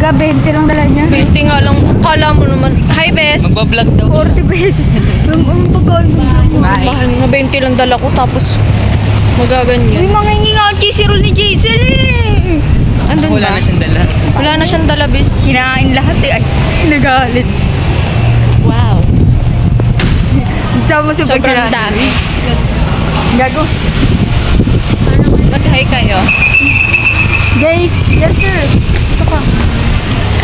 Ga, 20 lang dala niya. 20 nga lang. Kala mo naman. Hi, Bes. Magbablog daw. 40 pesos. Ang pagkain mo. Bye. Mahal nga. 20 lang dala ko. Tapos, Uy, magaganyan. mga hingi nga ang cheesy roll ni Jason eh. Andun Wala ba? na siyang dala. Wala na siyang dala, Bes. Kinain lahat eh. Ay, nagalit. Wow. Tapos yung Sobrang dami. Gago. Mag-hi kayo. Yes, yes sir. Ito ka.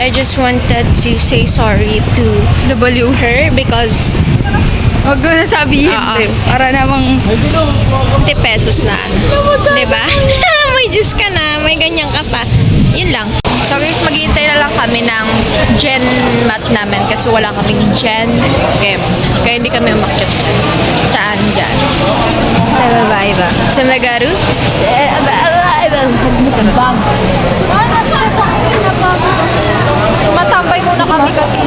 I just wanted to say sorry to W. her because Huwag ko na sabihin. Oo. Babe. Para namang 20 pesos na ano. Diba? May juice ka na. May ganyan ka pa. Yun lang. So guys, maghihintay na lang kami ng gen mat namin kasi wala kaming gen game. Kaya hindi kami umakyat dyan. Saan dyan? sa babae ba? Sa Nagaru? Bag. Matambay muna kami kasi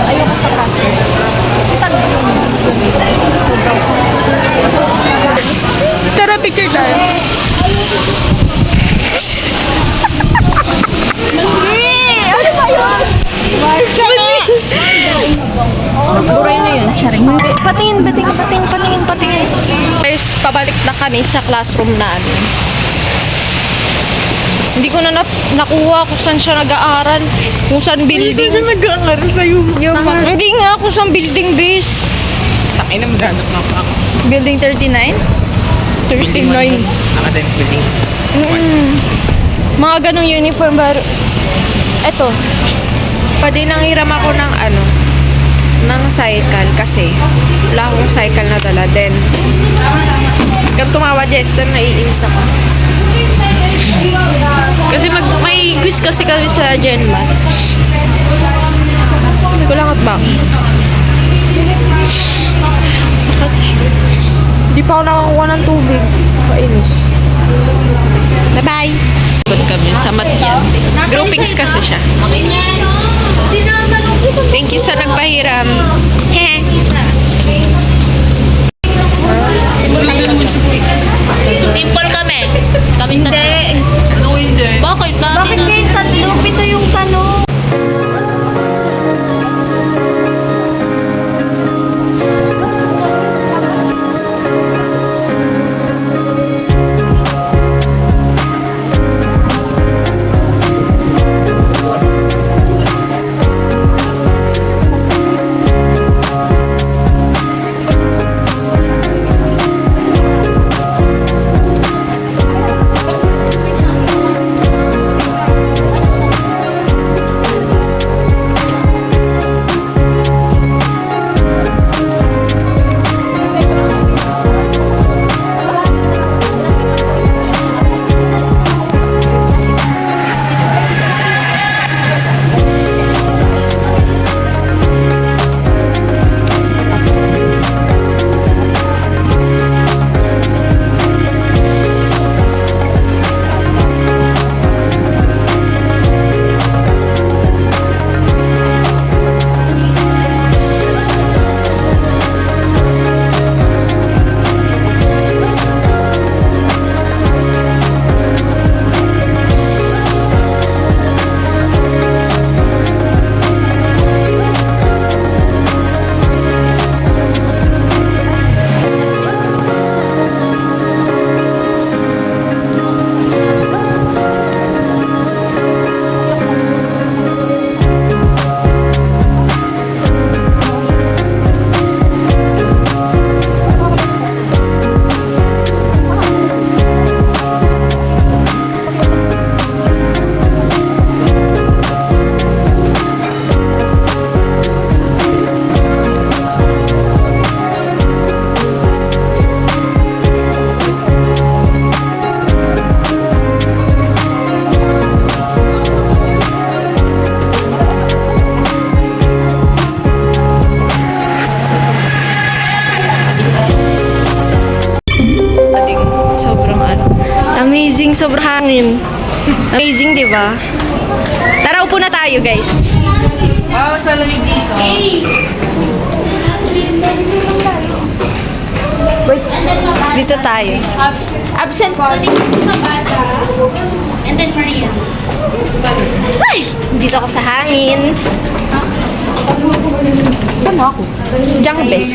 ayoko sa kaso. Tara, picture tayo. Ano ba yun? Buray na yun. Charing. Patingin. Guys, pabalik na kami sa classroom namin. Hindi ko na nakuha kung saan siya nag-aaral. Kung saan building. nag-aaral sa'yo? Hindi nga kung saan building base. Takin na maghanap na ako. Building 39? 39. Academic building. Mga ganong uniform ba? Eto. Pwede nang hiram ako ng ng cycle kasi wala akong cycle na dala. Then, kapag tumawa Jester, naiinis ako. Kasi may quiz kasi kami sa GenMat. Hindi ko lang at back. Sakit. Hindi pa ako nakakuha ng tubig. Painis. Bye-bye! Good kami sa Matyan. Groupings kasi siya. Thank you sa nagpahiram. Heh. Simple kami. Kami tatlo. Ano hindi? Bakit? Bakit kayo tatlo? Pito yung tanong. Amazing, sobrang hangin. Amazing, di ba? Tara, upo na tayo, guys. Ah, sa lamig dito. Wait, dito tayo. Absent po. And then Maria. Ay! Dito ako sa hangin. Saan ako? Diyan ka, bes.